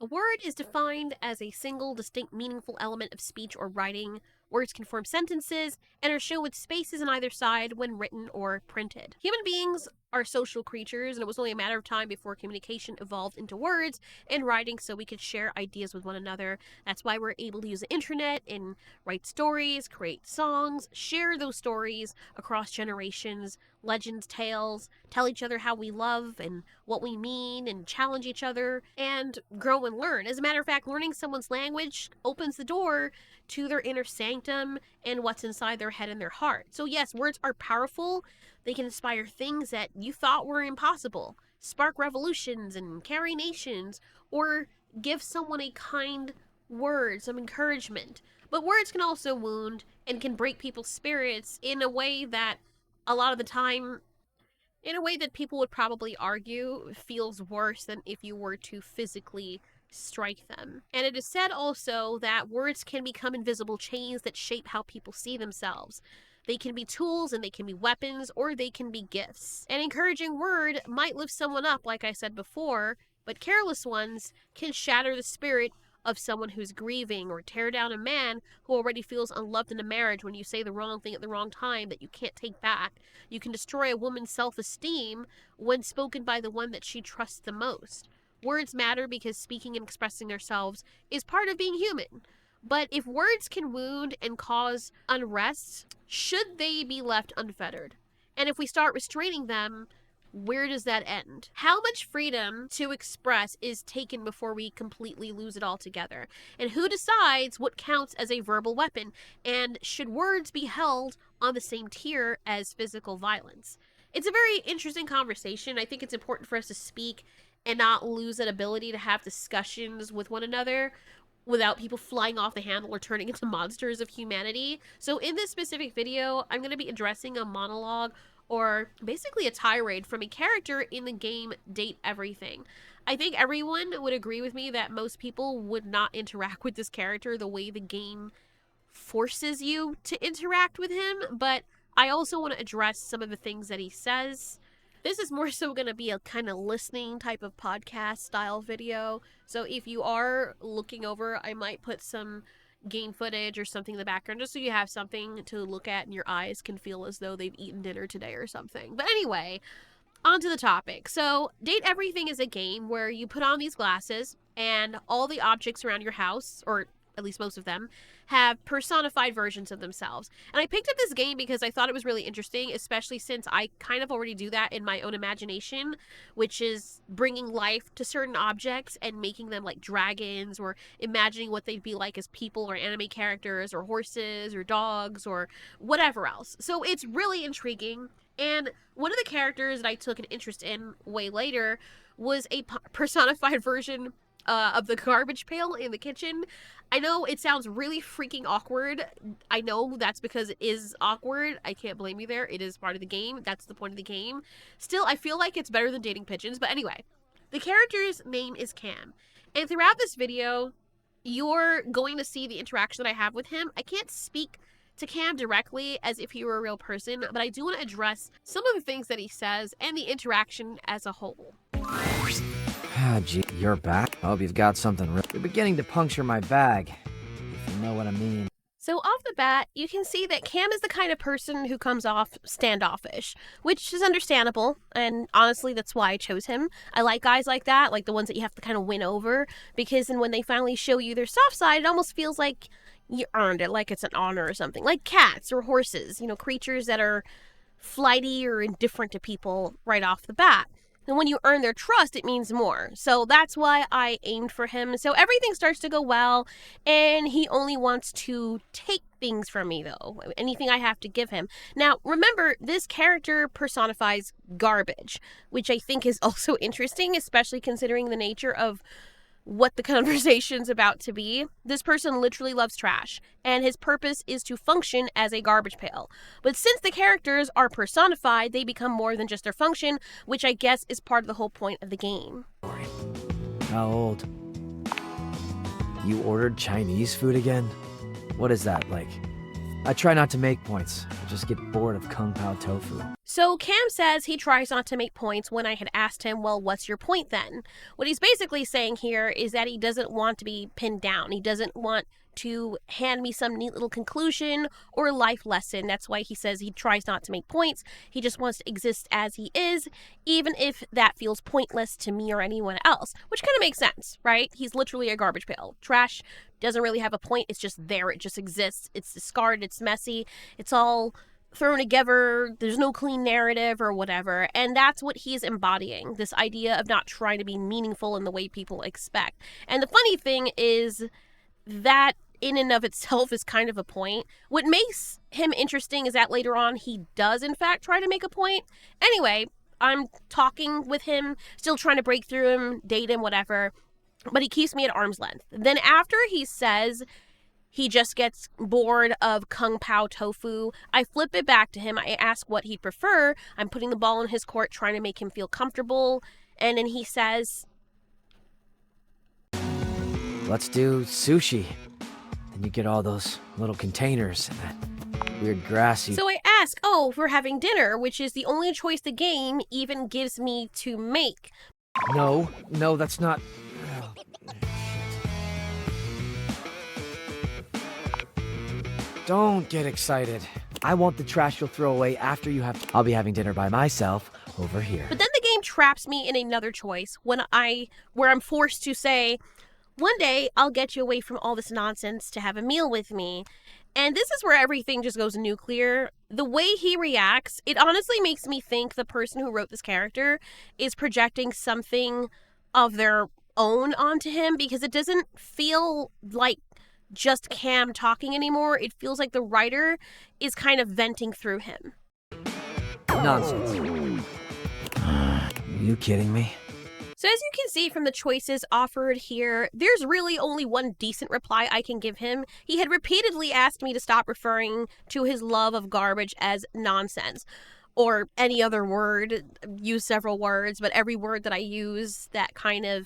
A word is defined as a single, distinct, meaningful element of speech or writing. Words can form sentences and are shown with spaces on either side when written or printed. Human beings are social creatures, and it was only a matter of time before communication evolved into words and writing so we could share ideas with one another. That's why we're able to use the internet and write stories, create songs, share those stories across generations, legends, tales, tell each other how we love and what we mean, and challenge each other, and grow and learn. As a matter of fact, learning someone's language opens the door to their inner sanctum and what's inside their head and their heart. So yes, words are powerful. They can inspire things that you thought were impossible, spark revolutions and carry nations, or give someone a kind word, some encouragement. But words can also wound and can break people's spirits in a way that a lot of the time, in a way that people would probably argue feels worse than if you were to physically strike them. And it is said also that words can become invisible chains that shape how people see themselves. They can be tools and they can be weapons, or they can be gifts. An encouraging word might lift someone up, like I said before, but careless ones can shatter the spirit of someone who's grieving, or tear down a man who already feels unloved in a marriage when you say the wrong thing at the wrong time that you can't take back. You can destroy a woman's self-esteem when spoken by the one that she trusts the most. Words matter because speaking and expressing ourselves is part of being human. But if words can wound and cause unrest, should they be left unfettered? And if we start restraining them, where does that end? How much freedom to express is taken before we completely lose it altogether? And who decides what counts as a verbal weapon? And should words be held on the same tier as physical violence? It's a very interesting conversation. I think it's important for us to speak and not lose that ability to have discussions with one another without people flying off the handle or turning into monsters of humanity. So in this specific video, I'm going to be addressing a monologue, or basically a tirade, from a character in the game Date Everything. I think everyone would agree with me that most people would not interact with this character the way the game forces you to interact with him, but I also want to address some of the things that he says. This is more so going to be a kind of listening type of podcast style video, so if you are looking over, I might put some game footage or something in the background just so you have something to look at and your eyes can feel as though they've eaten dinner today or something. But anyway, on to the topic. So Date Everything is a game where you put on these glasses and all the objects around your house, or at least most of them, have personified versions of themselves. And I picked up this game because I thought it was really interesting, especially since I kind of already do that in my own imagination, which is bringing life to certain objects and making them like dragons, or imagining what they'd be like as people or anime characters or horses or dogs or whatever else. So it's really intriguing. And one of the characters that I took an interest in way later was a personified version of the garbage pail in the kitchen. I know it sounds really freaking awkward. I know that's because it is awkward. I can't blame you there. It is part of the game. That's the point of the game. Still, I feel like it's better than dating pigeons. But anyway, the character's name is Cam. And throughout this video, you're going to see the interaction that I have with him. I can't speak to Cam directly as if he were a real person, but I do want to address some of the things that he says and the interaction as a whole. Ah, gee, you're back? I hope you've got something You're beginning to puncture my bag, if you know what I mean. So off the bat, you can see that Cam is the kind of person who comes off standoffish, which is understandable, and honestly, that's why I chose him. I like guys like that, like the ones that you have to kind of win over, because then when they finally show you their soft side, it almost feels like you earned it, like it's an honor or something. Like cats or horses, creatures that are flighty or indifferent to people right off the bat. And when you earn their trust, it means more. So that's why I aimed for him. So everything starts to go well, and he only wants to take things from me, though. Anything I have to give him. Now, remember, this character personifies garbage, which I think is also interesting, especially considering the nature of what the conversation's about to be. This person literally loves trash, and his purpose is to function as a garbage pail. But since the characters are personified, they become more than just their function, which I guess is part of the whole point of the game. How old? You ordered Chinese food again? What is that, like I try not to make points. I just get bored of Kung Pao tofu. So Cam says he tries not to make points when I had asked him, well, what's your point then? What he's basically saying here is that he doesn't want to be pinned down. He doesn't want to hand me some neat little conclusion or life lesson. That's why he says he tries not to make points. He just wants to exist as he is, even if that feels pointless to me or anyone else, which kind of makes sense, right? He's literally a garbage pail. Trash doesn't really have a point. It's just there. It just exists. It's discarded. It's messy. It's all thrown together. There's no clean narrative or whatever. And that's what he's embodying, this idea of not trying to be meaningful in the way people expect. And the funny thing is that in and of itself is kind of a point. What makes him interesting is that later on he does in fact try to make a point. Anyway, I'm talking with him, still trying to break through him, date him, whatever, but he keeps me at arm's length. Then after he says he just gets bored of Kung Pao tofu, I flip it back to him. I ask what he'd prefer. I'm putting the ball in his court, trying to make him feel comfortable. And then he says, Let's do sushi. Then you get all those little containers and that weird grassy... So I ask, if we're having dinner, which is the only choice the game even gives me to make. No, that's not... Oh, don't get excited. I want the trash you'll throw away after you have... I'll be having dinner by myself over here. But then the game traps me in another choice where I'm forced to say, one day I'll get you away from all this nonsense to have a meal with me. And this is where everything just goes nuclear. The way he reacts, it honestly makes me think the person who wrote this character is projecting something of their own onto him, because it doesn't feel like just Cam talking anymore. It feels like the writer is kind of venting through him. Nonsense. Are you kidding me? So as you can see from the choices offered here, there's really only one decent reply I can give him. He had repeatedly asked me to stop referring to his love of garbage as nonsense, or any other word. Use several words, but every word that I use that kind of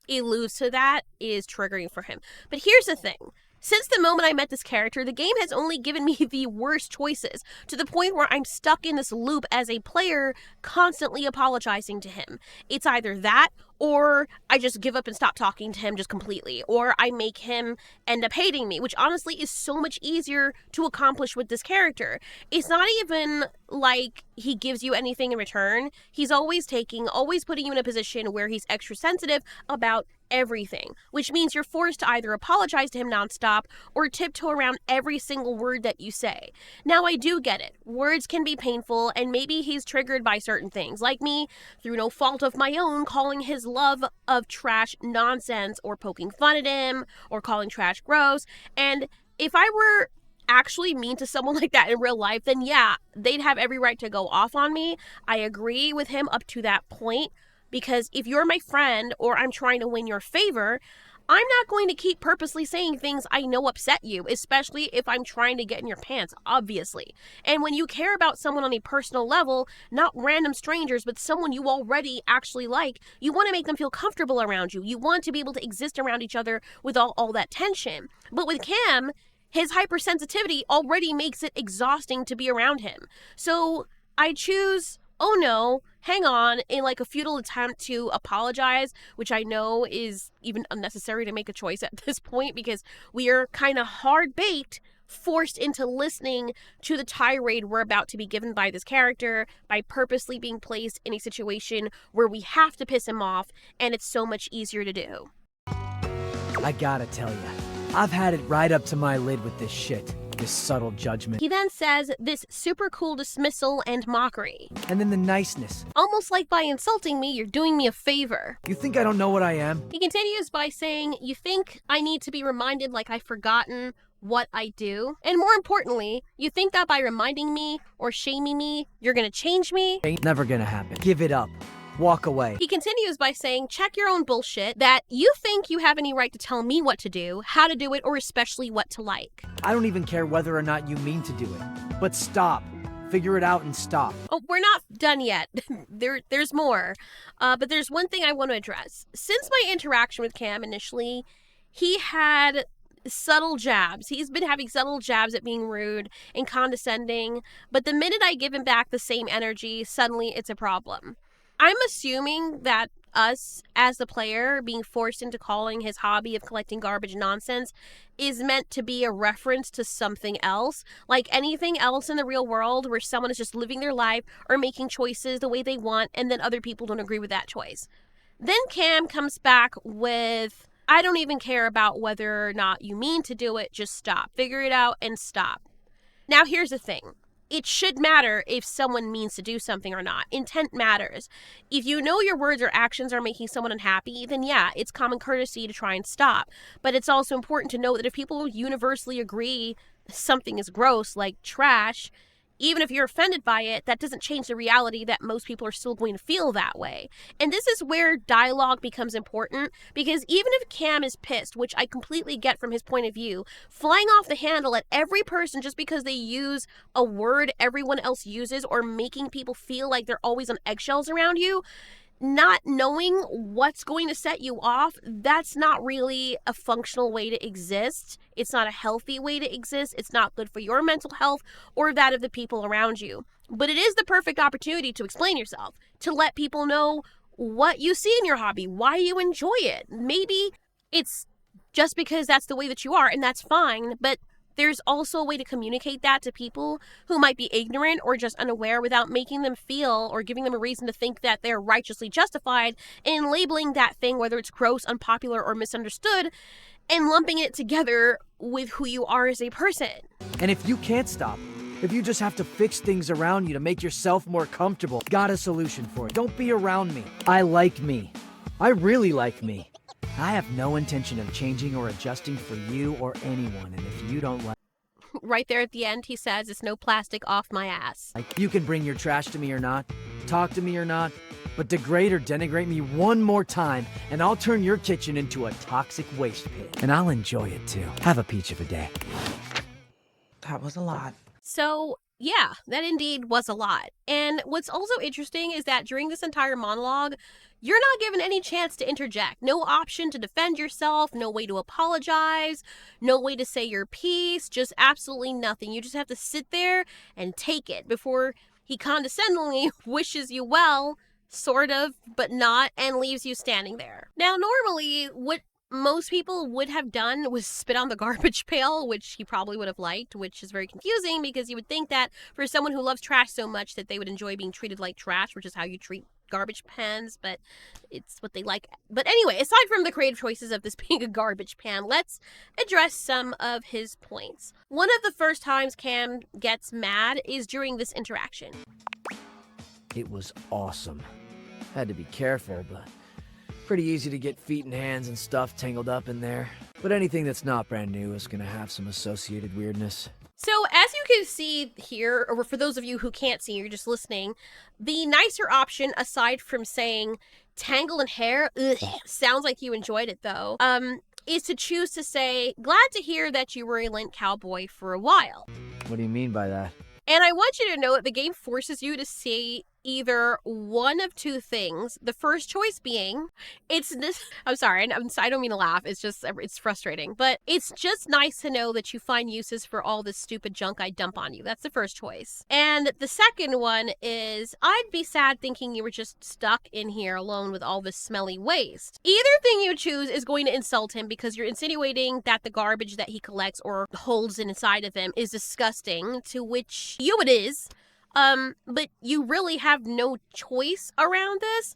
alludes to that is triggering for him. But here's the thing. Since the moment I met this character, the game has only given me the worst choices, to the point where I'm stuck in this loop as a player, constantly apologizing to him. It's either that, or I just give up and stop talking to him just completely, or I make him end up hating me, which honestly is so much easier to accomplish with this character. It's not even like he gives you anything in return. He's always putting you in a position where he's extra sensitive about everything, which means you're forced to either apologize to him nonstop or tiptoe around every single word that you say. Now, I do get it. Words can be painful, and maybe he's triggered by certain things, like me, through no fault of my own, calling his love of trash nonsense, or poking fun at him, or calling trash gross. And if I were actually mean to someone like that in real life, then yeah, they'd have every right to go off on me. I agree with him up to that point, because if you're my friend or I'm trying to win your favor, I'm not going to keep purposely saying things I know upset you, especially if I'm trying to get in your pants, obviously. And when you care about someone on a personal level, not random strangers, but someone you already actually like, you want to make them feel comfortable around you. You want to be able to exist around each other with all that tension. But with Cam, his hypersensitivity already makes it exhausting to be around him. So I choose, oh no, hang on, in like a futile attempt to apologize, which I know is even unnecessary to make a choice at this point, because we are kind of hard-baked, forced into listening to the tirade we're about to be given by this character, by purposely being placed in a situation where we have to piss him off, and it's so much easier to do. I gotta tell ya, I've had it right up to my lid with this shit. This subtle judgment. He then says this super cool dismissal and mockery. And then the niceness. Almost like by insulting me, you're doing me a favor. You think I don't know what I am? He continues by saying, you think I need to be reminded like I've forgotten what I do? And more importantly, you think that by reminding me or shaming me, you're gonna change me? Ain't never gonna happen. Give it up. Walk away. He continues by saying, check your own bullshit, that you think you have any right to tell me what to do, how to do it, or especially what to like. I don't even care whether or not you mean to do it. But stop. Figure it out and stop. Oh, we're not done yet. There's more. But there's one thing I want to address. Since my interaction with Cam initially, he had subtle jabs. He's been having subtle jabs at being rude and condescending, but the minute I give him back the same energy, suddenly it's a problem. I'm assuming that us, as the player, being forced into calling his hobby of collecting garbage nonsense is meant to be a reference to something else, like anything else in the real world where someone is just living their life or making choices the way they want, and then other people don't agree with that choice. Then Cam comes back with, I don't even care about whether or not you mean to do it, just stop. Figure it out and stop. Now here's the thing. It should matter if someone means to do something or not. Intent matters. If you know your words or actions are making someone unhappy, then yeah, it's common courtesy to try and stop. But it's also important to note that if people universally agree something is gross, like trash, even if you're offended by it, that doesn't change the reality that most people are still going to feel that way. And this is where dialogue becomes important, because even if Cam is pissed, which I completely get from his point of view, flying off the handle at every person just because they use a word everyone else uses or making people feel like they're always on eggshells around you, not knowing what's going to set you off, that's not really a functional way to exist. It's not a healthy way to exist. It's not good for your mental health or that of the people around you. But it is the perfect opportunity to explain yourself, to let people know what you see in your hobby, why you enjoy it. Maybe it's just because that's the way that you are, and that's fine, but there's also a way to communicate that to people who might be ignorant or just unaware without making them feel or giving them a reason to think that they're righteously justified in labeling that thing, whether it's gross, unpopular, or misunderstood, and lumping it together with who you are as a person. And if you can't stop, if you just have to fix things around you to make yourself more comfortable, got a solution for it. Don't be around me. I like me. I really like me. I have no intention of changing or adjusting for you or anyone, and if you don't like... Right there at the end, he says, it's no plastic off my ass. You can bring your trash to me or not, talk to me or not, but degrade or denigrate me one more time, and I'll turn your kitchen into a toxic waste pit. And I'll enjoy it too. Have a peach of a day. That was a lot. So, yeah, that indeed was a lot. And what's also interesting is that during this entire monologue, you're not given any chance to interject. No option to defend yourself, no way to apologize, no way to say your piece, just absolutely nothing. You just have to sit there and take it before he condescendingly wishes you well, sort of, but not, and leaves you standing there. Now, normally, what most people would have done was spit on the garbage pail, which he probably would have liked, which is very confusing because you would think that for someone who loves trash so much that they would enjoy being treated like trash, which is how you treat garbage pans, but it's what they like. But anyway, aside from the creative choices of this being a garbage pan, let's address some of his points. One of the first times Cam gets mad is during this interaction. It was awesome. Had to be careful, but pretty easy to get feet and hands and stuff tangled up in there. But anything that's not brand new is gonna have some associated weirdness. So as you can see here, or for those of you who can't see, you're just listening, the nicer option, aside from saying tangle in hair, sounds like you enjoyed it though, is to choose to say, glad to hear that you were a lint cowboy for a while. What do you mean by that? And I want you to know that the game forces you to say either one of two things. The first choice being, it's this, I'm sorry, I don't mean to laugh, it's frustrating, but it's just nice to know that you find uses for all this stupid junk I dump on you. That's the first choice. And the second one is, I'd be sad thinking you were just stuck in here alone with all this smelly waste. Either thing you choose is going to insult him because you're insinuating that the garbage that he collects or holds inside of him is disgusting, to which you it is. But you really have no choice around this.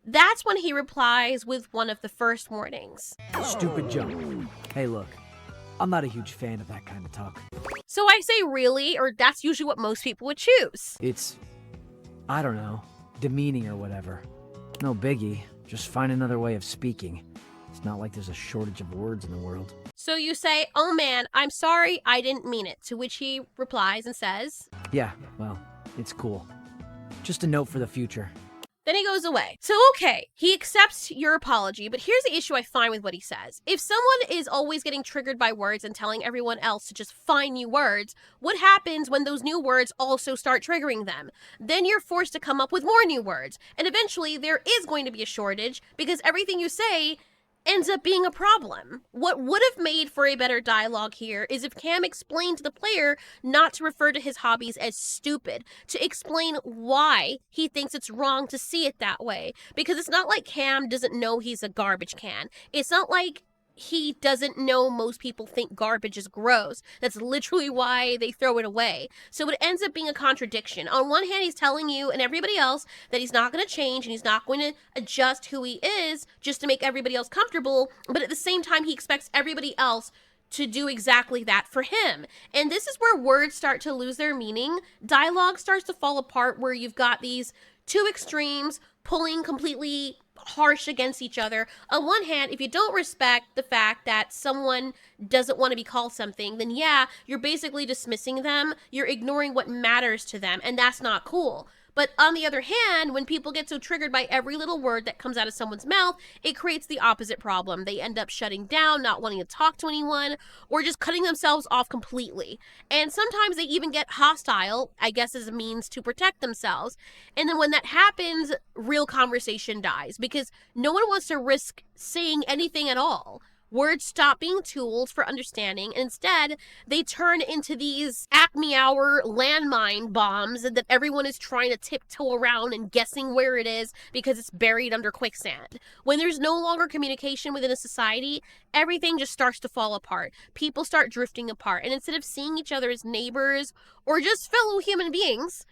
That's when he replies with one of the first warnings. Stupid junk. Hey, look, I'm not a huge fan of that kind of talk. So I say really, or that's usually what most people would choose. It's, I don't know, demeaning or whatever. No biggie, just find another way of speaking. It's not like there's a shortage of words in the world. So you say, oh man, I'm sorry, I didn't mean it. To which he replies and says, yeah, well, it's cool. Just a note for the future. Then he goes away. So okay, he accepts your apology, but here's the issue I find with what he says. If someone is always getting triggered by words and telling everyone else to just find new words, what happens when those new words also start triggering them? Then you're forced to come up with more new words. And eventually there is going to be a shortage because everything you say ends up being a problem. What would have made for a better dialogue here is if Cam explained to the player not to refer to his hobbies as stupid, to explain why he thinks it's wrong to see it that way. Because it's not like Cam doesn't know he's a garbage can. It's not like he doesn't know most people think garbage is gross. That's literally why they throw it away. So it ends up being a contradiction. On one hand, he's telling you and everybody else that he's not going to change and he's not going to adjust who he is just to make everybody else comfortable. But at the same time, he expects everybody else to do exactly that for him. And this is where words start to lose their meaning. Dialogue starts to fall apart where you've got these two extremes pulling completely harsh against each other. On one hand, if you don't respect the fact that someone doesn't want to be called something, then yeah, you're basically dismissing them, you're ignoring what matters to them, and that's not cool. But on the other hand, when people get so triggered by every little word that comes out of someone's mouth, it creates the opposite problem. They end up shutting down, not wanting to talk to anyone, or just cutting themselves off completely. And sometimes they even get hostile, I guess as a means to protect themselves. And then when that happens, real conversation dies, because no one wants to risk saying anything at all. Words stop being tools for understanding, and instead, they turn into these Acme Hour landmine bombs that everyone is trying to tiptoe around and guessing where it is because it's buried under quicksand. When there's no longer communication within a society, everything just starts to fall apart. People start drifting apart, and instead of seeing each other as neighbors or just fellow human beings,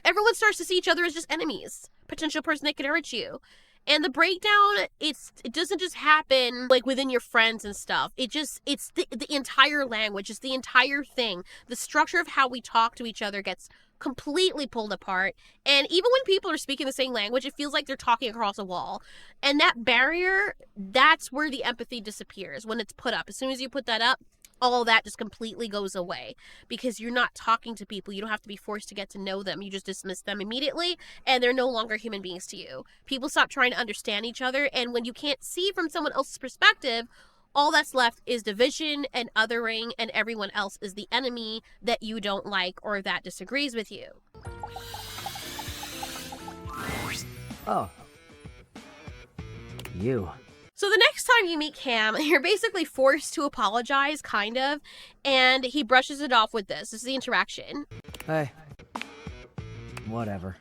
everyone starts to see each other as just enemies, potential person that could hurt you. And the breakdown, it doesn't just happen like within your friends and stuff. It's the entire language, it's the entire thing. The structure of how we talk to each other gets completely pulled apart. And even when people are speaking the same language, it feels like they're talking across a wall. And that barrier, that's where the empathy disappears when it's put up. As soon as you put that up, all that just completely goes away because you're not talking to people. You don't have to be forced to get to know them. You just dismiss them immediately and they're no longer human beings to you. People stop trying to understand each other, and when you can't see from someone else's perspective, all that's left is division and othering, and everyone else is the enemy that you don't like or that disagrees with you. Oh. You. So the next time you meet Cam, you're basically forced to apologize, kind of, and he brushes it off with this. This is the interaction. Hey. Whatever.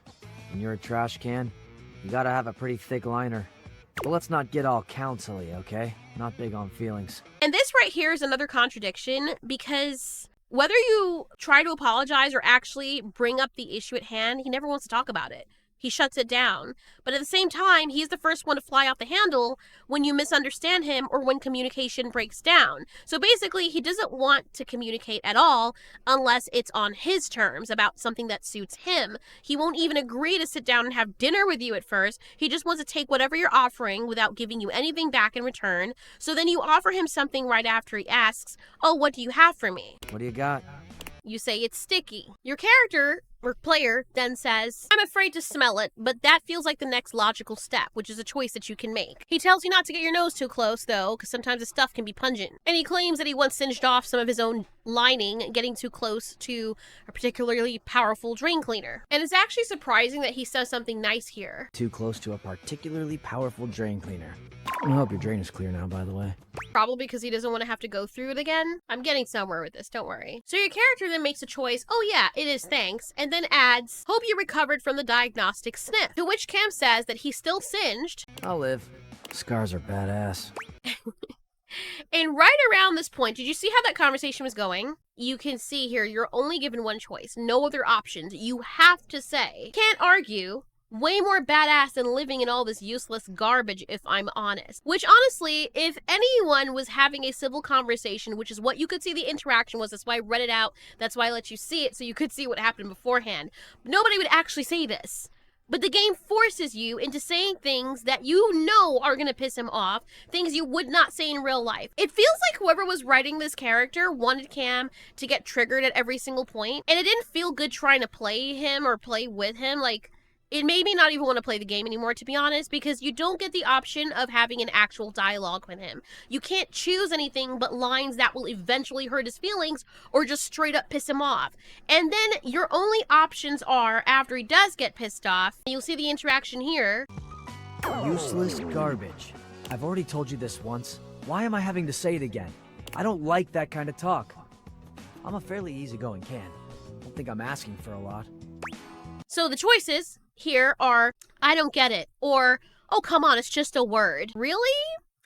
When you're a trash can, you gotta have a pretty thick liner. But let's not get all counsel-y, okay? Not big on feelings. And this right here is another contradiction, because whether you try to apologize or actually bring up the issue at hand, he never wants to talk about it. He shuts it down. But at the same time, he's the first one to fly off the handle when you misunderstand him or when communication breaks down. So basically, he doesn't want to communicate at all unless it's on his terms about something that suits him. He won't even agree to sit down and have dinner with you at first. He just wants to take whatever you're offering without giving you anything back in return. So then you offer him something right after he asks, "Oh, what do you have for me?" What do you got? You say it's sticky. Your character or player then says, "I'm afraid to smell it, but that feels like the next logical step, which is a choice that you can make." He tells you not to get your nose too close, though, because sometimes the stuff can be pungent. And he claims that he once singed off some of his own lining getting too close to a particularly powerful drain cleaner. And it's actually surprising that he says something nice here. Too close to a particularly powerful drain cleaner. I hope your drain is clear now, by the way. Probably because he doesn't want to have to go through it again. I'm getting somewhere with this, don't worry. So your character then makes a choice, "Oh yeah, it is, thanks," and then adds, "Hope you recovered from the diagnostic sniff." To which Cam says that he's still singed. I'll live. Scars are badass. And right around this point, did you see how that conversation was going? You can see here, you're only given one choice, no other options. You have to say, "Can't argue. Way more badass than living in all this useless garbage, if I'm honest." Which honestly, if anyone was having a civil conversation, which is what you could see the interaction was, that's why I read it out, that's why I let you see it, so you could see what happened beforehand. Nobody would actually say this. But the game forces you into saying things that you know are going to piss him off, things you would not say in real life. It feels like whoever was writing this character wanted Cam to get triggered at every single point, and it didn't feel good trying to play him or play with him. Like, it made me not even want to play the game anymore, to be honest, because you don't get the option of having an actual dialogue with him. You can't choose anything but lines that will eventually hurt his feelings or just straight up piss him off. And then your only options are, after he does get pissed off, you'll see the interaction here. Useless garbage. I've already told you this once. Why am I having to say it again? I don't like that kind of talk. I'm a fairly easygoing can. Don't think I'm asking for a lot. So the choices here are, I don't get it, or, oh come on, it's just a word. Really?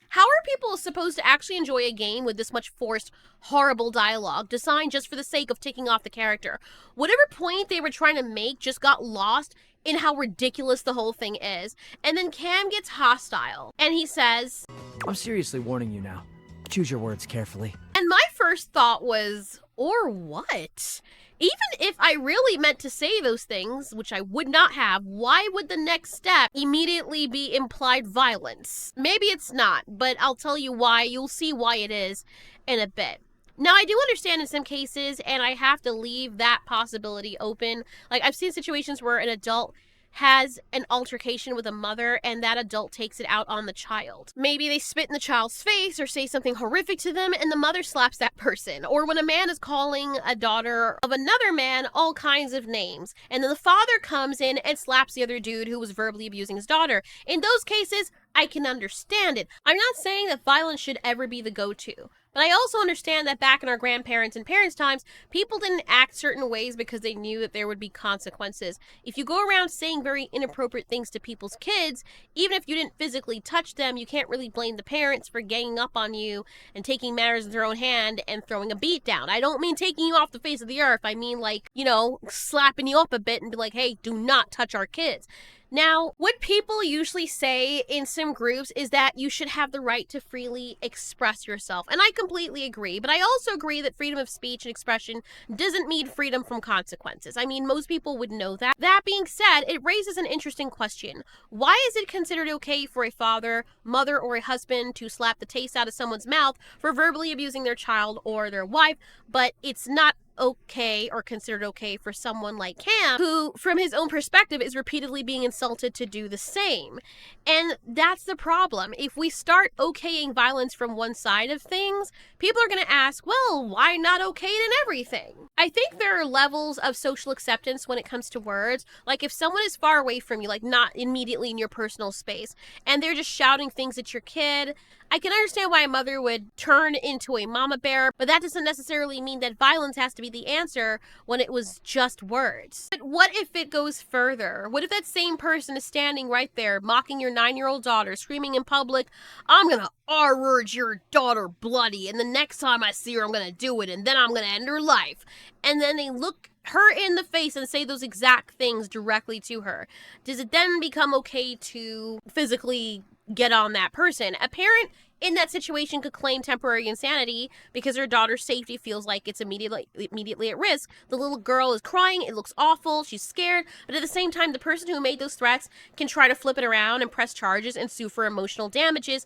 How are people supposed to actually enjoy a game with this much forced, horrible dialogue, designed just for the sake of ticking off the character? Whatever point they were trying to make just got lost in how ridiculous the whole thing is. And then Cam gets hostile, and he says, I'm seriously warning you now. Choose your words carefully. and my first thought was, or what? Even if I really meant to say those things, which I would not have, why would the next step immediately be implied violence? Maybe it's not, but I'll tell you why. You'll see why it is in a bit. Now, I do understand in some cases, and I have to leave that possibility open. Like, I've seen situations where an adult has an altercation with a mother and that adult takes it out on the child. Maybe they spit in the child's face or say something horrific to them and the mother slaps that person. Or when a man is calling a daughter of another man all kinds of names and then the father comes in and slaps the other dude who was verbally abusing his daughter. In those cases, I can understand it. I'm not saying that violence should ever be the go-to. But I also understand that back in our grandparents' and parents' times, people didn't act certain ways because they knew that there would be consequences. If you go around saying very inappropriate things to people's kids, even if you didn't physically touch them, you can't really blame the parents for ganging up on you and taking matters in their own hand and throwing a beat down. I don't mean taking you off the face of the earth. I mean, like, you know, slapping you up a bit and be like, hey, do not touch our kids. Now, what people usually say in some groups is that you should have the right to freely express yourself. And I completely agree, but I also agree that freedom of speech and expression doesn't mean freedom from consequences. I mean, most people would know that. That being said, it raises an interesting question. Why is it considered okay for a father, mother, or a husband to slap the taste out of someone's mouth for verbally abusing their child or their wife, but it's not okay or considered okay for someone like Cam, who from his own perspective is repeatedly being insulted to do the same? And that's the problem. If we start okaying violence from one side of things, people are going to ask, well, why not okay it in everything? I think there are levels of social acceptance when it comes to words. Like if someone is far away from you, like not immediately in your personal space, and they're just shouting things at your kid, I can understand why a mother would turn into a mama bear, but that doesn't necessarily mean that violence has to be the answer when it was just words. But what if it goes further? What if that same person is standing right there mocking your 9-year-old daughter, screaming in public, I'm gonna R-word your daughter bloody, and the next time I see her I'm gonna do it, and then I'm gonna end her life. And then they look her in the face and say those exact things directly to her. Does it then become okay to physically get on that person? A parent in that situation could claim temporary insanity because her daughter's safety feels like it's immediately at risk. The little girl is crying, it looks awful, she's scared, but at the same time, the person who made those threats can try to flip it around and press charges and sue for emotional damages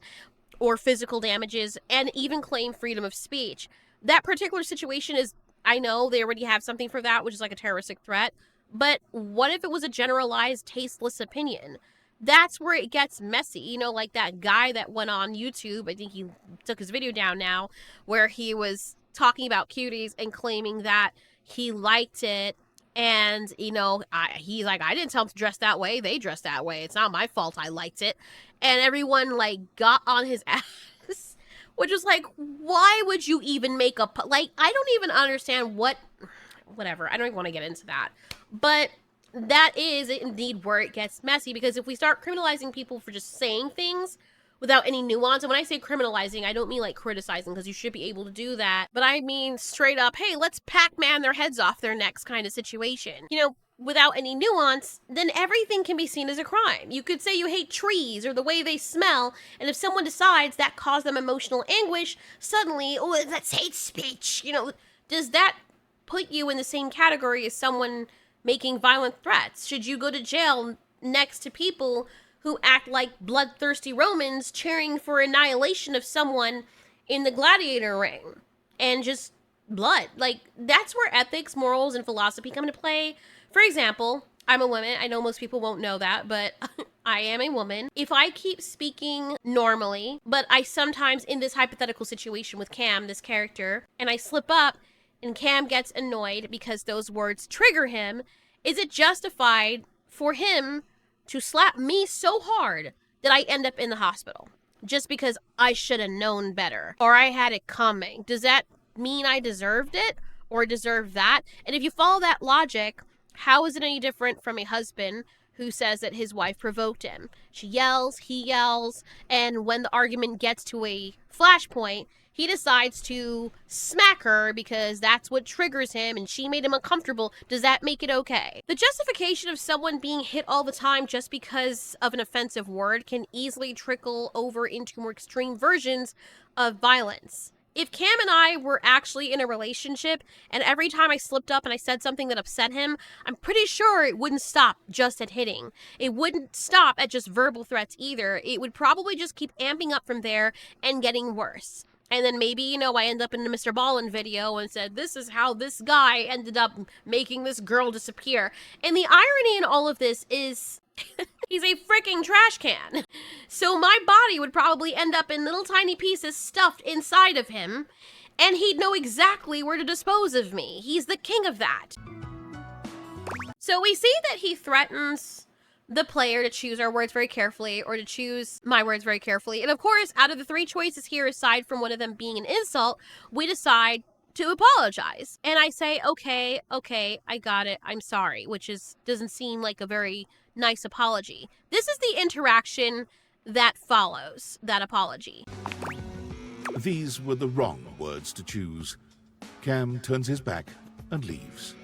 or physical damages and even claim freedom of speech. That particular situation is, I know they already have something for that, which is like a terroristic threat, but what if it was a generalized, tasteless opinion? That's where it gets messy. You know, like that guy that went on YouTube, I think he took his video down now, where he was talking about cuties and claiming that he liked it. And, you know, he's like, I didn't tell them to dress that way. They dressed that way. It's not my fault I liked it. And everyone, like, got on his ass, which was like, why would you even make a... Like, I don't even understand whatever. I don't even want to get into that. But that is indeed where it gets messy, because if we start criminalizing people for just saying things without any nuance, and when I say criminalizing, I don't mean like criticizing, because you should be able to do that, but I mean straight up, hey, let's Pac-Man their heads off their necks kind of situation. You know, without any nuance, then everything can be seen as a crime. You could say you hate trees or the way they smell, and if someone decides that caused them emotional anguish, suddenly, oh, that's hate speech. You know, does that put you in the same category as someone making violent threats? Should you go to jail next to people who act like bloodthirsty Romans cheering for annihilation of someone in the gladiator ring and just blood? Like, that's where ethics, morals, and philosophy come into play. For example, I'm a woman. I know most people won't know that, but I am a woman. If I keep speaking normally, but I sometimes, in this hypothetical situation with Cam, this character, and I slip up and Cam gets annoyed because those words trigger him, is it justified for him to slap me so hard that I end up in the hospital? just because I should have known better or I had it coming. Does that mean I deserved it or deserve that? And if you follow that logic, how is it any different from a husband who says that his wife provoked him? She yells, he yells, and when the argument gets to a flashpoint, he decides to smack her because that's what triggers him and she made him uncomfortable. Does that make it okay? The justification of someone being hit all the time just because of an offensive word can easily trickle over into more extreme versions of violence. If Cam and I were actually in a relationship and every time I slipped up and I said something that upset him, I'm pretty sure it wouldn't stop just at hitting. It wouldn't stop at just verbal threats either. It would probably just keep amping up from there and getting worse. And then maybe, I end up in a Mr. Ballin video and said, this is how this guy ended up making this girl disappear. And the irony in all of this is he's a freaking trash can. So my body would probably end up in little tiny pieces stuffed inside of him, and he'd know exactly where to dispose of me. He's the king of that. So we see that he threatens the player to choose our words very carefully, or to choose my words very carefully. And of course, out of the three choices here, aside from one of them being an insult, we decide to apologize. And I say, okay, I got it, I'm sorry, which doesn't seem like a very nice apology. This is the interaction that follows that apology. These were the wrong words to choose. Cam turns his back and leaves.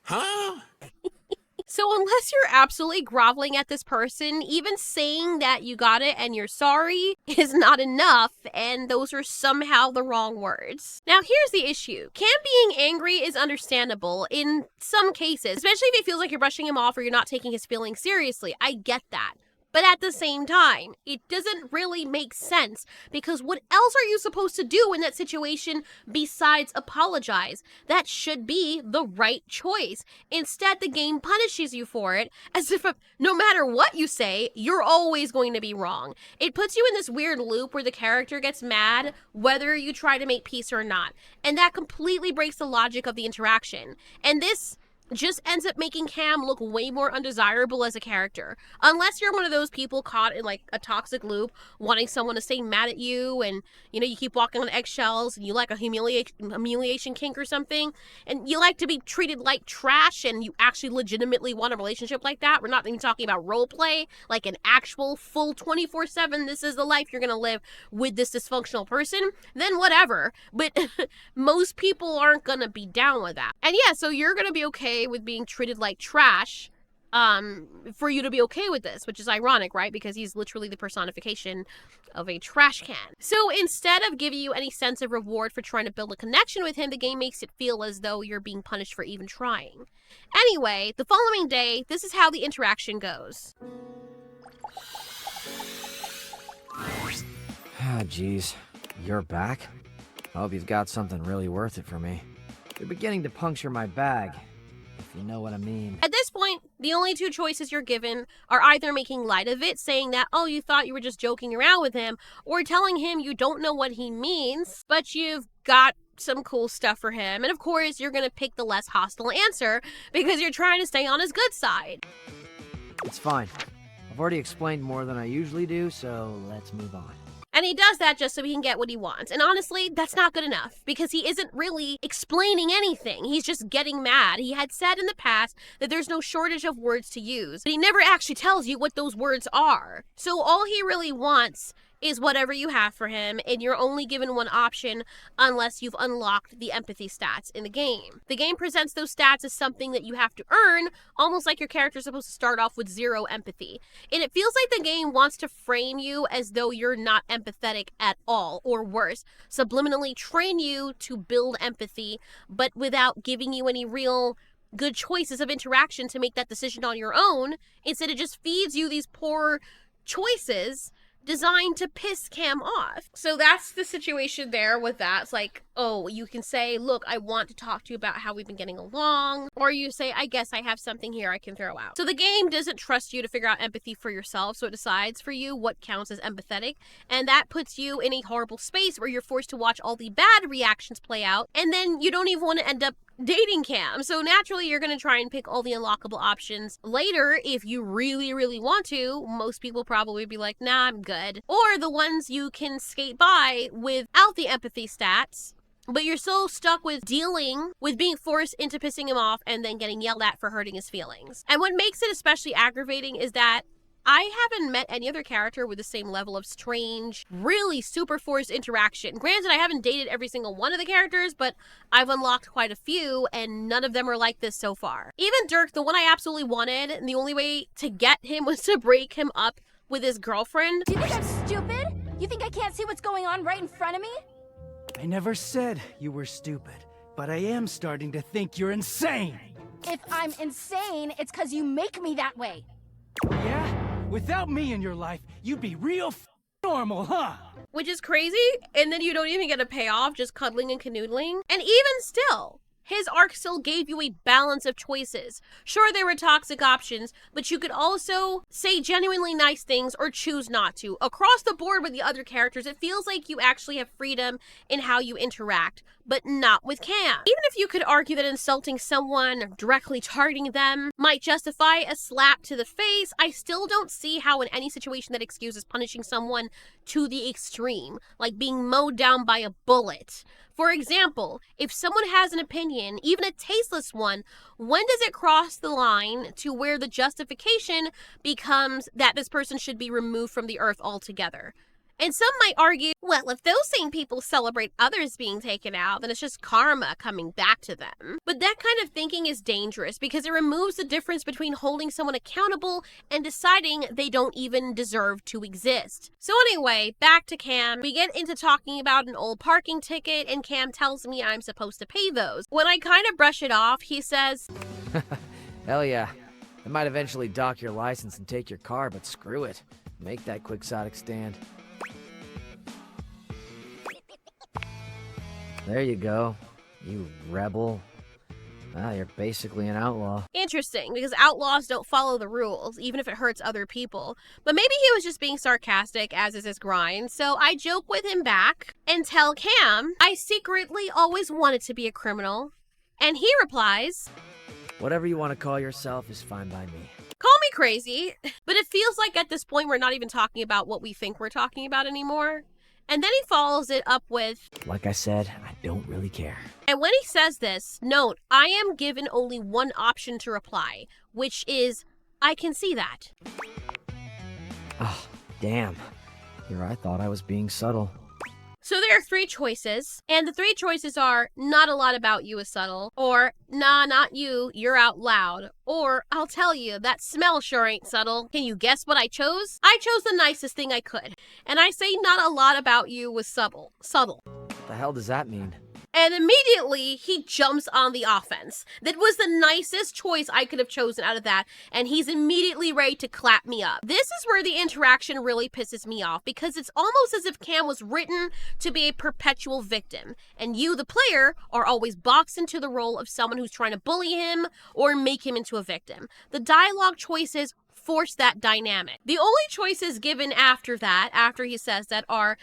Huh? So unless you're absolutely groveling at this person, even saying that you got it and you're sorry is not enough, and those are somehow the wrong words. Now here's the issue. Cam being angry is understandable in some cases, especially if it feels like you're brushing him off or you're not taking his feelings seriously. I get that. But at the same time, it doesn't really make sense, because what else are you supposed to do in that situation besides apologize? That should be the right choice. Instead, the game punishes you for it, as if no matter what you say, you're always going to be wrong. It puts you in this weird loop where the character gets mad whether you try to make peace or not. And that completely breaks the logic of the interaction. And this just ends up making Cam look way more undesirable as a character. Unless you're one of those people caught in like a toxic loop, wanting someone to stay mad at you, and you keep walking on eggshells, and you like a humiliation kink or something, and you like to be treated like trash, and you actually legitimately want a relationship like that. We're not even talking about role play, like an actual full 24/7, this is the life you're gonna live with this dysfunctional person, then whatever. But most people aren't gonna be down with that. And yeah, so you're gonna be okay with being treated like trash, for you to be okay with this, which is ironic, right? Because he's literally the personification of a trash can. So instead of giving you any sense of reward for trying to build a connection with him, the game makes it feel as though you're being punished for even trying. Anyway, the following day, this is how the interaction goes. Ah, geez. You're back? I hope you've got something really worth it for me. You're beginning to puncture my bag, if you know what I mean. At this point, the only two choices you're given are either making light of it, saying that, oh, you thought you were just joking around with him, or telling him you don't know what he means, but you've got some cool stuff for him. And of course, you're gonna pick the less hostile answer because you're trying to stay on his good side. It's fine. I've already explained more than I usually do, so let's move on. And he does that just so he can get what he wants. And honestly, that's not good enough, because he isn't really explaining anything. He's just getting mad. He had said in the past that there's no shortage of words to use, but he never actually tells you what those words are. So all he really wants is whatever you have for him, and you're only given one option unless you've unlocked the empathy stats in the game. The game presents those stats as something that you have to earn, almost like your character's supposed to start off with 0 empathy. And it feels like the game wants to frame you as though you're not empathetic at all, or worse, subliminally train you to build empathy, but without giving you any real good choices of interaction to make that decision on your own. Instead, it just feeds you these poor choices designed to piss Cam off. So that's the situation there with that. It's like, oh, you can say, look, I want to talk to you about how we've been getting along. Or you say, I guess I have something here I can throw out. So the game doesn't trust you to figure out empathy for yourself, so it decides for you what counts as empathetic. And that puts you in a horrible space where you're forced to watch all the bad reactions play out. And then you don't even want to end up dating Cam. So naturally, you're going to try and pick all the unlockable options. Later, if you really, really want to, most people probably be like, nah, I'm good. Or the ones you can skate by without the empathy stats, but you're so stuck with dealing with being forced into pissing him off and then getting yelled at for hurting his feelings. And what makes it especially aggravating is that I haven't met any other character with the same level of strange, really super forced interaction. Granted, I haven't dated every single one of the characters, but I've unlocked quite a few, and none of them are like this so far. Even Dirk, the one I absolutely wanted, and the only way to get him was to break him up with his girlfriend. Do you think I'm stupid? You think I can't see what's going on right in front of me? I never said you were stupid, but I am starting to think you're insane. If I'm insane, it's because you make me that way. Yeah? Without me in your life, you'd be real normal, huh? Which is crazy, and then you don't even get a payoff, just cuddling and canoodling. And even still, his arc still gave you a balance of choices. Sure, there were toxic options, but you could also say genuinely nice things or choose not to. Across the board with the other characters, it feels like you actually have freedom in how you interact, but not with Cam. Even if you could argue that insulting someone, directly targeting them, might justify a slap to the face, I still don't see how in any situation that excuses punishing someone to the extreme, like being mowed down by a bullet. For example, if someone has an opinion, even a tasteless one, when does it cross the line to where the justification becomes that this person should be removed from the earth altogether? And some might argue, well, if those same people celebrate others being taken out, then it's just karma coming back to them. But that kind of thinking is dangerous because it removes the difference between holding someone accountable and deciding they don't even deserve to exist. So anyway, back to Cam. We get into talking about an old parking ticket, and Cam tells me I'm supposed to pay those. When I kind of brush it off, he says, Hell yeah. I might eventually dock your license and take your car, but screw it. Make that quixotic stand. There you go, you rebel. Ah, you're basically an outlaw. Interesting, because outlaws don't follow the rules, even if it hurts other people. But maybe he was just being sarcastic, as is his grind, so I joke with him back and tell Cam I secretly always wanted to be a criminal. And he replies, Whatever you want to call yourself is fine by me. call me crazy, but it feels like at this point we're not even talking about what we think we're talking about anymore. And then he follows it up with, Like I said, I don't really care. and when he says this, note, I am given only one option to reply, which is, I can see that. Oh, damn. Here I thought I was being subtle. So there are three choices, and the three choices are, not a lot about you is subtle, or, nah, not you, you're out loud, or, I'll tell you, that smell sure ain't subtle. Can you guess what I chose? I chose the nicest thing I could, and I say not a lot about you was subtle. What the hell does that mean? And immediately, he jumps on the offense. That was the nicest choice I could have chosen out of that, and he's immediately ready to clap me up. This is where the interaction really pisses me off, because it's almost as if Cam was written to be a perpetual victim, and you, the player, are always boxed into the role of someone who's trying to bully him or make him into a victim. The dialogue choices force that dynamic. The only choices given after that, after he says that, are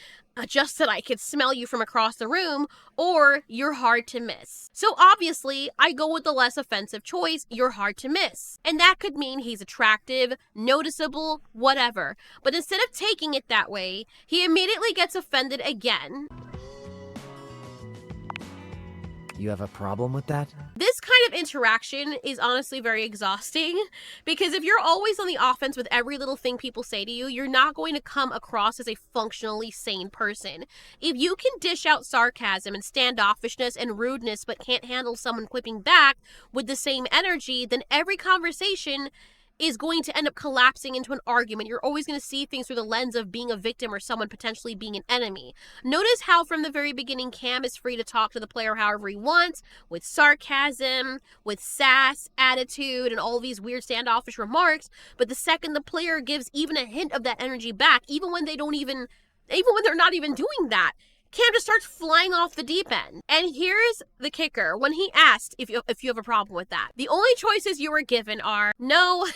just that I could smell you from across the room, or you're hard to miss. So obviously, I go with the less offensive choice, you're hard to miss. And that could mean he's attractive, noticeable, whatever. But instead of taking it that way, he immediately gets offended again. You have a problem with that? This kind of interaction is honestly very exhausting, because if you're always on the offense with every little thing people say to you, you're not going to come across as a functionally sane person. If you can dish out sarcasm and standoffishness and rudeness but can't handle someone quipping back with the same energy, then every conversation is going to end up collapsing into an argument. You're always going to see things through the lens of being a victim or someone potentially being an enemy. Notice how from the very beginning Cam is free to talk to the player however he wants, with sarcasm, with sass, attitude, and all these weird standoffish remarks, but the second the player gives even a hint of that energy back, even when they're not even doing that, Cam just starts flying off the deep end. And here's the kicker. When he asked if you have a problem with that, the only choices you were given are, no,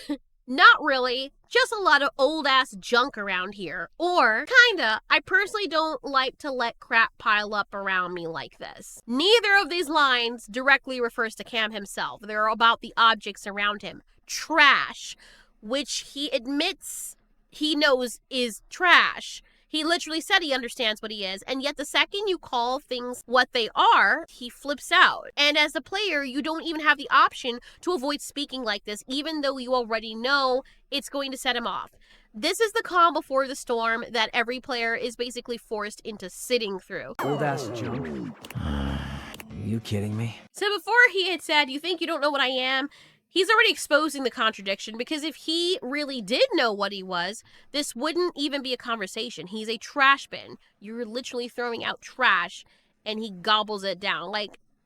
Not really. Just a lot of old-ass junk around here. Or, kinda, I personally don't like to let crap pile up around me like this. Neither of these lines directly refers to Cam himself. They're about the objects around him. Trash, which he admits he knows is trash. He literally said he understands what he is, and yet the second you call things what they are, he flips out. And as a player, you don't even have the option to avoid speaking like this, even though you already know it's going to set him off. This is the calm before the storm that every player is basically forced into sitting through. Old ass junk. Are you kidding me? So before he had said, "You think you don't know what I am?" he's already exposing the contradiction, because if he really did know what he was, this wouldn't even be a conversation. He's a trash bin. You're literally throwing out trash, and he gobbles it down.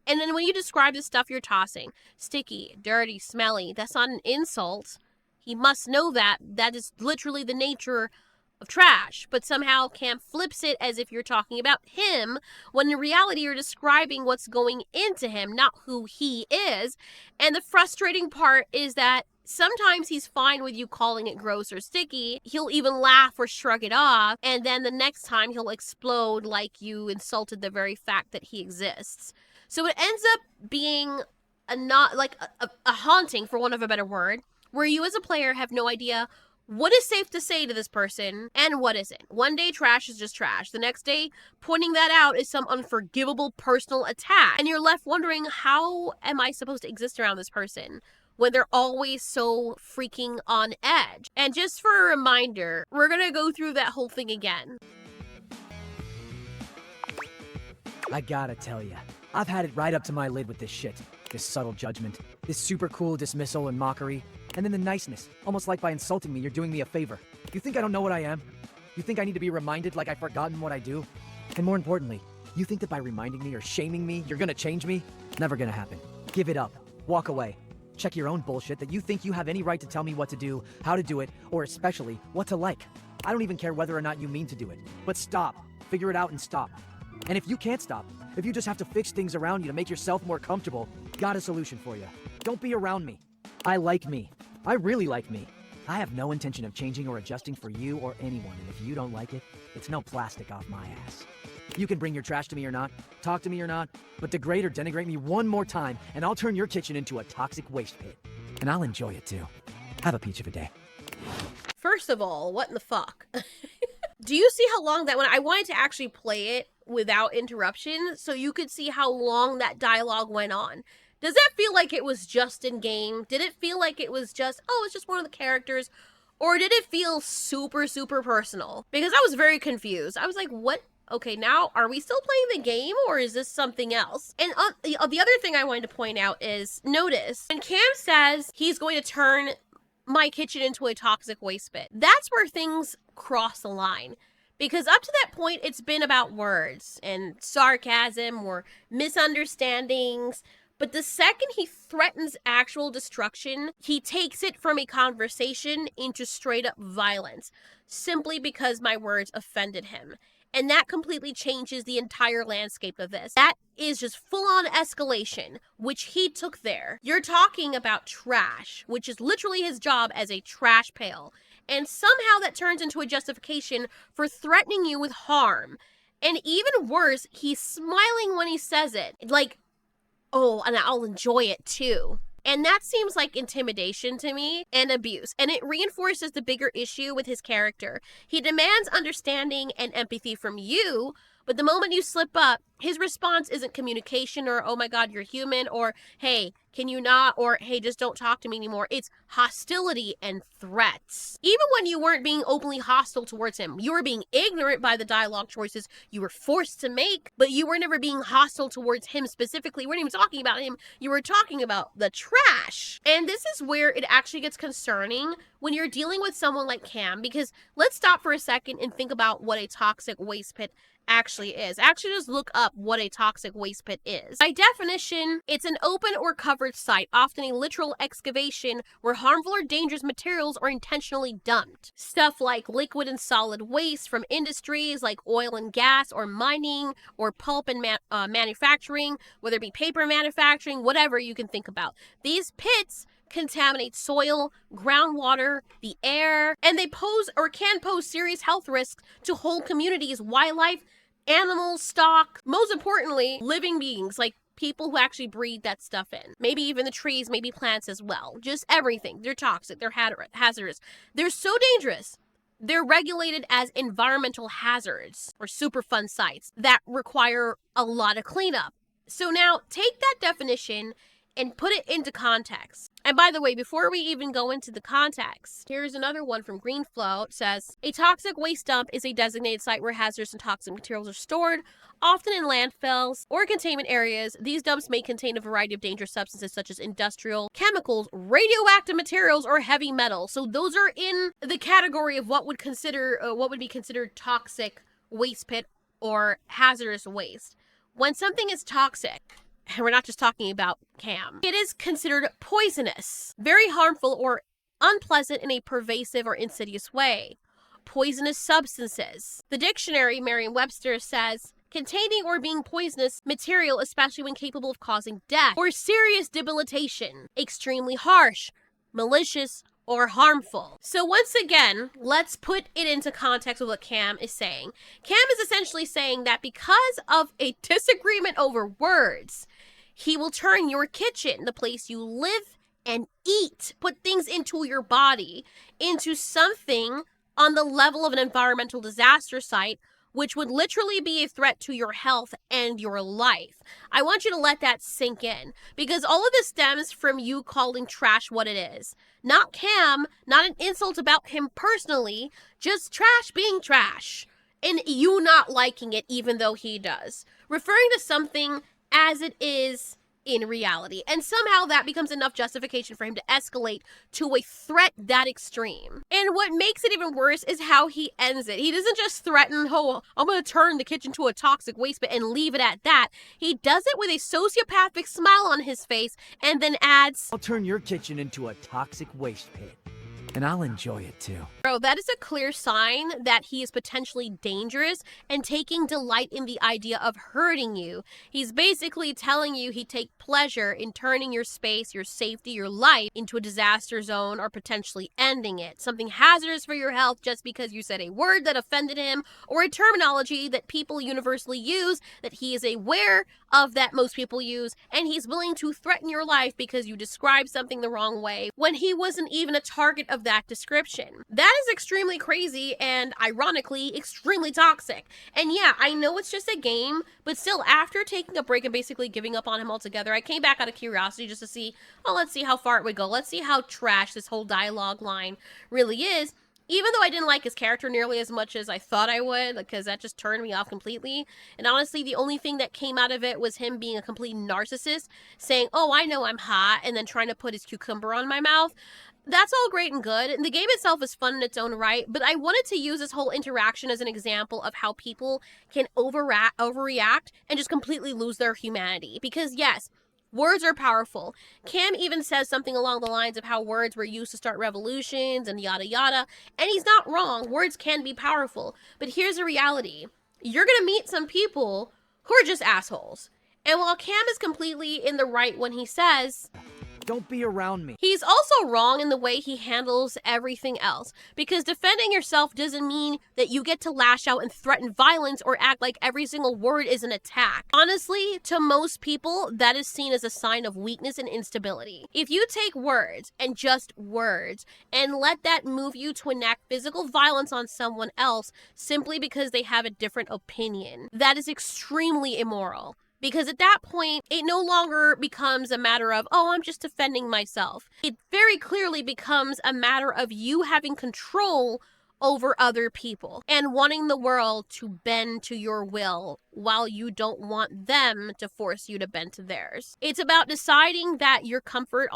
And then when you describe the stuff you're tossing, sticky, dirty, smelly, that's not an insult. He must know that. That is literally the nature of trash, but somehow Cam flips it as if you're talking about him, when in reality you're describing what's going into him, not who he is. And the frustrating part is that sometimes he's fine with you calling it gross or sticky. He'll even laugh or shrug it off, and then the next time he'll explode like you insulted the very fact that he exists. So it ends up being a haunting, for want of a better word, where you as a player have no idea what is safe to say to this person and what isn't. One day trash is just trash. The next day, pointing that out is some unforgivable personal attack. And you're left wondering, how am I supposed to exist around this person when they're always so freaking on edge? And just for a reminder, we're gonna go through that whole thing again. I gotta tell ya, I've had it right up to my lid with this shit. This subtle judgment, this super cool dismissal and mockery, and then the niceness, almost like by insulting me, you're doing me a favor. You think I don't know what I am? You think I need to be reminded like I've forgotten what I do? And more importantly, you think that by reminding me or shaming me, you're gonna change me? Never gonna happen. Give it up. Walk away. Check your own bullshit that you think you have any right to tell me what to do, how to do it, or especially what to like. I don't even care whether or not you mean to do it. But stop. Figure it out and stop. And if you can't stop, if you just have to fix things around you to make yourself more comfortable, got a solution for you. Don't be around me. I like me. I really like me. I have no intention of changing or adjusting for you or anyone, and if you don't like it, it's no plastic off my ass. You can bring your trash to me or not, talk to me or not, but degrade or denigrate me one more time, and I'll turn your kitchen into a toxic waste pit. And I'll enjoy it too. Have a peach of a day. First of all, what in the fuck? Do you see how long that went? I wanted to actually play it without interruption so you could see how long that dialogue went on. Does that feel like it was just in game? Did it feel like it was just, oh, it's just one of the characters? Or did it feel super, super personal? Because I was very confused. I was like, what? Okay, now are we still playing the game, or is this something else? And the other thing I wanted to point out is, notice, when Cam says he's going to turn my kitchen into a toxic waste pit, that's where things cross the line. Because up to that point, it's been about words and sarcasm or misunderstandings. But the second he threatens actual destruction, he takes it from a conversation into straight up violence, simply because my words offended him. And that completely changes the entire landscape of this. That is just full-on escalation, which he took there. You're talking about trash, which is literally his job as a trash pail. And somehow that turns into a justification for threatening you with harm. And even worse, he's smiling when he says it. Like, oh, and I'll enjoy it too. And that seems like intimidation to me and abuse. And it reinforces the bigger issue with his character. He demands understanding and empathy from you, but the moment you slip up, his response isn't communication or, oh my God, you're human, or, hey, can you not, or, hey, just don't talk to me anymore. It's hostility and threats. Even when you weren't being openly hostile towards him, you were being ignorant by the dialogue choices you were forced to make, but you were never being hostile towards him specifically. You weren't even talking about him. You were talking about the trash. And this is where it actually gets concerning when you're dealing with someone like Cam, because let's stop for a second and think about what a toxic waste pit actually is. Actually, just look up what a toxic waste pit is. By definition, it's an open or covered site, often a literal excavation where harmful or dangerous materials are intentionally dumped. Stuff like liquid and solid waste from industries like oil and gas, or mining, or pulp and manufacturing, whether it be paper manufacturing, whatever you can think about. These pits contaminate soil, groundwater, the air, and they pose or can pose serious health risks to whole communities, wildlife, animals, stock, most importantly, living beings like people who actually breathe that stuff in. Maybe even the trees, maybe plants as well. Just everything. They're toxic, they're hazardous. They're so dangerous. They're regulated as environmental hazards or Superfund sites that require a lot of cleanup. So now take that definition and put it into context. And by the way, before we even go into the context, here's another one from Greenflow. It says, a toxic waste dump is a designated site where hazardous and toxic materials are stored, often in landfills or containment areas. These dumps may contain a variety of dangerous substances such as industrial chemicals, radioactive materials, or heavy metal. So those are in the category of what would be considered toxic waste pit or hazardous waste. When something is toxic, and we're not just talking about Cam, it is considered poisonous, very harmful or unpleasant in a pervasive or insidious way. Poisonous substances. The dictionary, Merriam-Webster, says, containing or being poisonous material, especially when capable of causing death or serious debilitation, extremely harsh, malicious, or harmful. So once again, let's put it into context with what Cam is saying. Cam is essentially saying that because of a disagreement over words, he will turn your kitchen, the place you live and eat, put things into your body, into something on the level of an environmental disaster site, which would literally be a threat to your health and your life. I want you to let that sink in, because all of this stems from you calling trash what it is. Not Cam, not an insult about him personally, just trash being trash. And you not liking it even though he does. Referring to something as it is in reality. And somehow that becomes enough justification for him to escalate to a threat that extreme. And what makes it even worse is how he ends it. He doesn't just threaten, oh, I'm going to turn the kitchen to a toxic waste pit and leave it at that. He does it with a sociopathic smile on his face and then adds, I'll turn your kitchen into a toxic waste pit. And I'll enjoy it too. Bro, that is a clear sign that he is potentially dangerous and taking delight in the idea of hurting you. He's basically telling you he'd take pleasure in turning your space, your safety, your life into a disaster zone or potentially ending it. Something hazardous for your health just because you said a word that offended him or a terminology that people universally use that he is aware of that most people use, and he's willing to threaten your life because you described something the wrong way when he wasn't even a target of that description. That is extremely crazy and ironically extremely toxic. And yeah, I know it's just a game, but still, after taking a break and basically giving up on him altogether, I came back out of curiosity just to see, oh, let's see how far it would go. Let's see how trash this whole dialogue line really is. Even though I didn't like his character nearly as much as I thought I would, because that just turned me off completely. And honestly, the only thing that came out of it was him being a complete narcissist, saying, oh, I know I'm hot, and then trying to put his cucumber on my mouth. That's all great and good, and the game itself is fun in its own right, but I wanted to use this whole interaction as an example of how people can overreact and just completely lose their humanity. Because yes, words are powerful. Cam even says something along the lines of how words were used to start revolutions and yada yada, and he's not wrong. Words can be powerful, but here's the reality. You're gonna meet some people who are just assholes. And while Cam is completely in the right when he says, don't be around me, he's also wrong in the way he handles everything else. Because defending yourself doesn't mean that you get to lash out and threaten violence or act like every single word is an attack. Honestly, to most people, that is seen as a sign of weakness and instability. If you take words, and just words, and let that move you to enact physical violence on someone else simply because they have a different opinion, that is extremely immoral. Because at that point, it no longer becomes a matter of, oh, I'm just defending myself. It very clearly becomes a matter of you having control over other people and wanting the world to bend to your will while you don't want them to force you to bend to theirs. It's about deciding that your comfort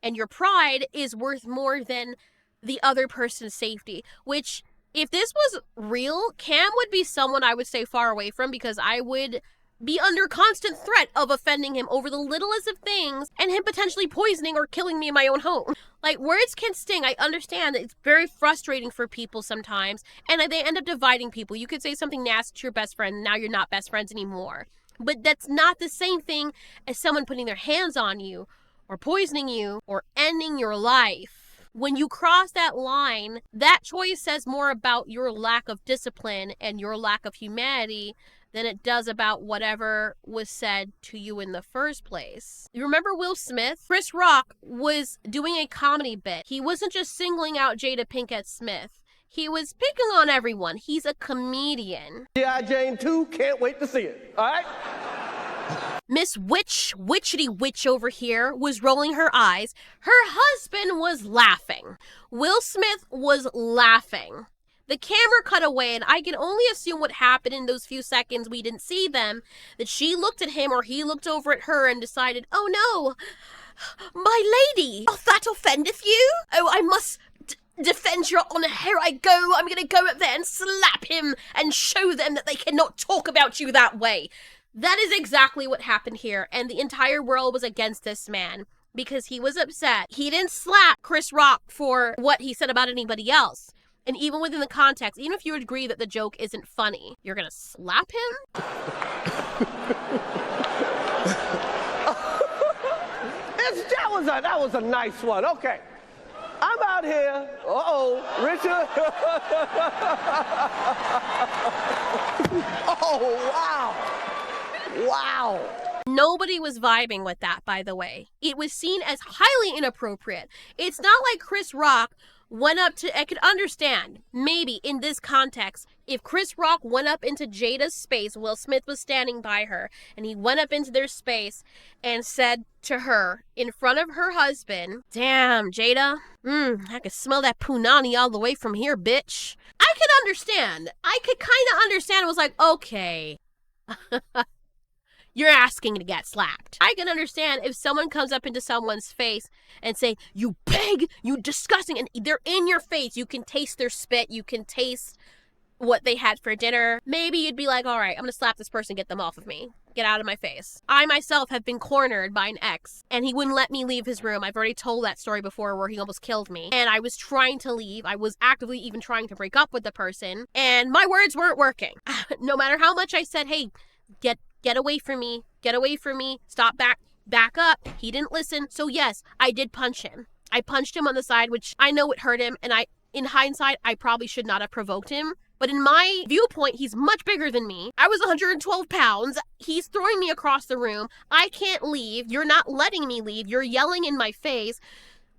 and your pride is worth more than the other person's safety, which, if this was real, Cam would be someone I would stay far away from, because I would be under constant threat of offending him over the littlest of things and him potentially poisoning or killing me in my own home. Like, words can sting. I understand that it's very frustrating for people sometimes, and they end up dividing people. You could say something nasty to your best friend, and now you're not best friends anymore. But that's not the same thing as someone putting their hands on you or poisoning you, or ending your life. When you cross that line, that choice says more about your lack of discipline and your lack of humanity than it does about whatever was said to you in the first place. You remember Will Smith? Chris Rock was doing a comedy bit. He wasn't just singling out Jada Pinkett Smith. He was picking on everyone. He's a comedian. G.I. Jane 2, can't wait to see it, all right? Miss Witchity Witch over here was rolling her eyes. Her husband was laughing. Will Smith was laughing. The camera cut away, and I can only assume what happened in those few seconds we didn't see them, that she looked at him or he looked over at her and decided, oh no, my lady, oh, that offendeth you? Oh, I must defend your honor. Here I go. I'm gonna go up there and slap him and show them that they cannot talk about you that way. That is exactly what happened here, and the entire world was against this man because he was upset. He didn't slap Chris Rock for what he said about anybody else. And even within the context, even if you agree that the joke isn't funny, you're gonna slap him? That was a nice one. Okay. I'm out here. Richard. Oh, wow. Wow. Nobody was vibing with that, by the way. It was seen as highly inappropriate. It's not like Chris Rock went up to, I could understand, maybe in this context, if Chris Rock went up into Jada's space, Will Smith was standing by her, and he went up into their space and said to her, in front of her husband, damn, Jada, I could smell that punani all the way from here, bitch. I could understand. I could kind of understand. It was like, okay. You're asking to get slapped. I can understand if someone comes up into someone's face and say, you pig, you disgusting, and they're in your face. You can taste their spit. You can taste what they had for dinner. Maybe you'd be like, all right, I'm going to slap this person, get them off of me. Get out of my face. I myself have been cornered by an ex, and he wouldn't let me leave his room. I've already told that story before where he almost killed me. And I was trying to leave. I was actively even trying to break up with the person, and my words weren't working. No matter how much I said, hey, get away from me. Get away from me. Stop, back up. He didn't listen. So yes, I did punch him. I punched him on the side, which I know it hurt him. And in hindsight, I probably should not have provoked him. But in my viewpoint, he's much bigger than me. I was 112 pounds. He's throwing me across the room. I can't leave. You're not letting me leave. You're yelling in my face.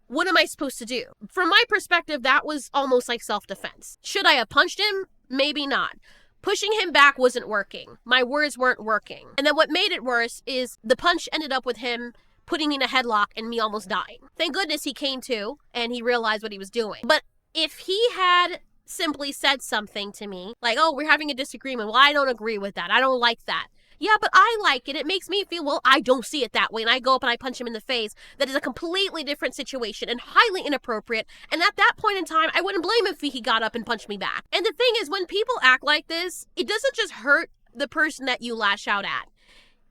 What am I supposed to do? From my perspective, that was almost like self-defense. Should I have punched him? Maybe not. Pushing him back wasn't working. My words weren't working. And then what made it worse is the punch ended up with him putting me in a headlock and me almost dying. Thank goodness he came to and he realized what he was doing. But if he had simply said something to me, like, oh, we're having a disagreement. Well, I don't agree with that. I don't like that. Yeah, but I like it. It makes me feel, well, I don't see it that way. And I go up and I punch him in the face. That is a completely different situation and highly inappropriate. And at that point in time, I wouldn't blame him if he got up and punched me back. And the thing is, when people act like this, it doesn't just hurt the person that you lash out at.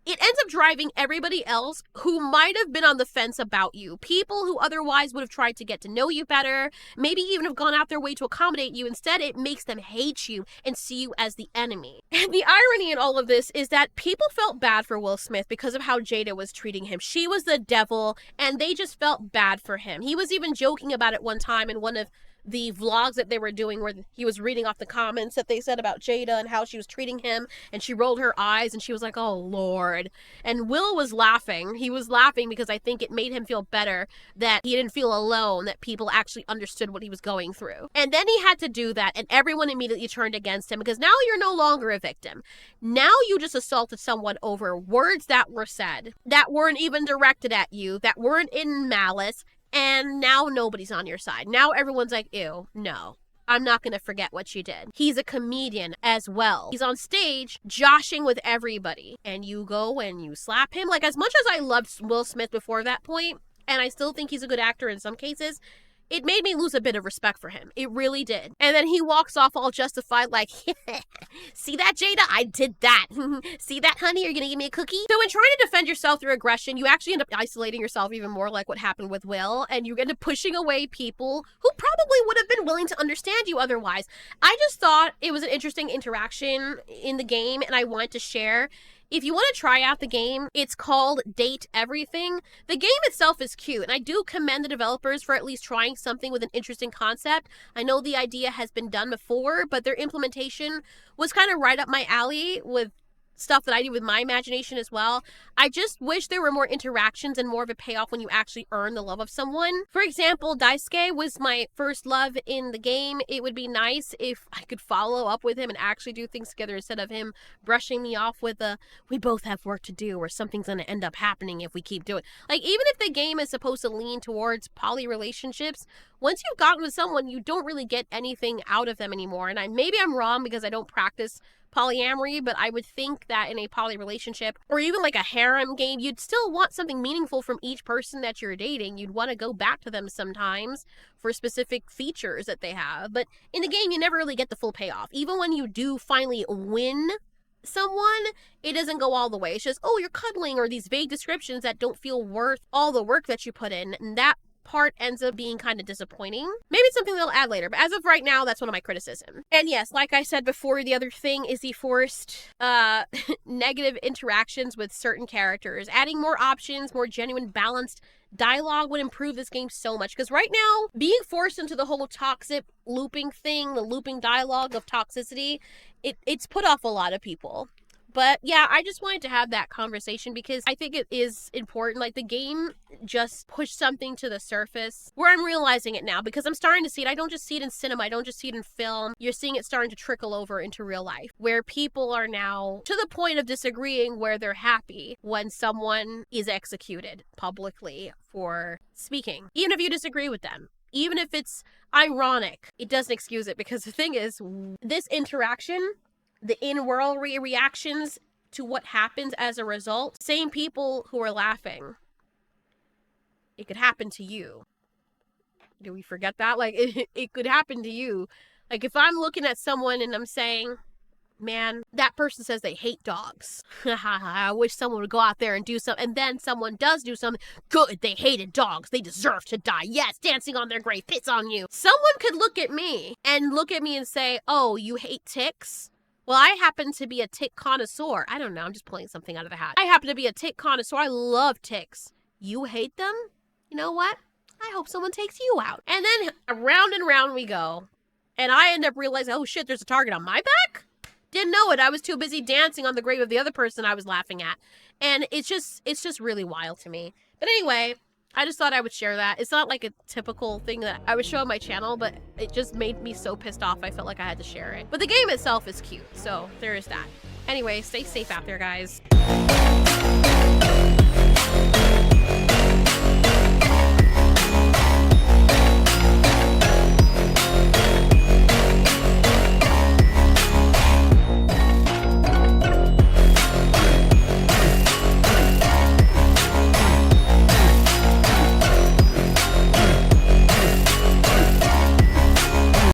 It ends up driving everybody else who might have been on the fence about you. People who otherwise would have tried to get to know you better, maybe even have gone out their way to accommodate you. Instead, it makes them hate you and see you as the enemy. And the irony in all of this is that people felt bad for Will Smith because of how Jada was treating him. She was the devil, and they just felt bad for him. He was even joking about it one time in one of the vlogs that they were doing where he was reading off the comments that they said about Jada and how she was treating him, and she rolled her eyes and she was like, oh Lord. And Will was laughing. He was laughing because I think it made him feel better that he didn't feel alone, that people actually understood what he was going through. And then he had to do that, and everyone immediately turned against him because now you're no longer a victim. Now you just assaulted someone over words that were said, that weren't even directed at you, that weren't in malice. And now nobody's on your side. Now everyone's like, ew, no, I'm not going to forget what you did. He's a comedian as well. He's on stage joshing with everybody. And you go and you slap him. Like, as much as I loved Will Smith before that point, and I still think he's a good actor in some cases, it made me lose a bit of respect for him. It really did. And then he walks off all justified like, see that, Jada? I did that. See that, honey? You're going to give me a cookie? So in trying to defend yourself through aggression, you actually end up isolating yourself even more, like what happened with Will. And you end up pushing away people who probably would have been willing to understand you otherwise. I just thought it was an interesting interaction in the game, and I wanted to share. If you want to try out the game, it's called Date Everything. The game itself is cute, and I do commend the developers for at least trying something with an interesting concept. I know the idea has been done before, but their implementation was kind of right up my alley with stuff that I do with my imagination as well. I just wish there were more interactions and more of a payoff when you actually earn the love of someone. For example, Daisuke was my first love in the game. It would be nice if I could follow up with him and actually do things together instead of him brushing me off with a, we both have work to do, or something's going to end up happening if we keep doing. Like, even if the game is supposed to lean towards poly relationships, once you've gotten with someone, you don't really get anything out of them anymore. And maybe I'm wrong because I don't practice polyamory, but I would think that in a poly relationship, or even like a harem game, you'd still want something meaningful from each person that you're dating. You'd want to go back to them sometimes for specific features that they have. But in the game, you never really get the full payoff. Even when you do finally win someone, it doesn't go all the way. It's just, oh, you're cuddling, or these vague descriptions that don't feel worth all the work that you put in. And that part ends up being kind of disappointing. Maybe it's something they'll add later, but as of right now, that's one of my criticisms. And yes, like I said before, the other thing is the forced negative interactions with certain characters. Adding more options, more genuine, balanced dialogue would improve this game so much, because right now, being forced into the whole toxic looping thing, the looping dialogue of toxicity, it's put off a lot of people. But yeah, I just wanted to have that conversation because I think it is important. Like, the game just pushed something to the surface where I'm realizing it now, because I'm starting to see it. I don't just see it in cinema. I don't just see it in film. You're seeing it starting to trickle over into real life, where people are now to the point of disagreeing, where they're happy when someone is executed publicly for speaking, even if you disagree with them. Even if it's ironic, it doesn't excuse it, because the thing is, this interaction, the in-world reactions to what happens as a result, same people who are laughing, it could happen to you. Do we forget that? Like, it could happen to you. Like, if I'm looking at someone and I'm saying, man, that person says they hate dogs. I wish someone would go out there and do something. And then someone does do something. Good, they hated dogs. They deserve to die. Yes, dancing on their grave, piss on you. Someone could look at me and say, oh, you hate ticks? Well, I happen to be a tick connoisseur. I don't know, I'm just pulling something out of the hat. I happen to be a tick connoisseur. I love ticks. You hate them? You know what? I hope someone takes you out. And then around and round we go. And I end up realizing, oh shit, there's a target on my back? Didn't know it. I was too busy dancing on the grave of the other person I was laughing at. And it's just really wild to me. But anyway, I just thought I would share that. It's not like a typical thing that I would show on my channel, but it just made me so pissed off I felt like I had to share it. But the game itself is cute, so there is that. Anyway, stay safe out there, guys.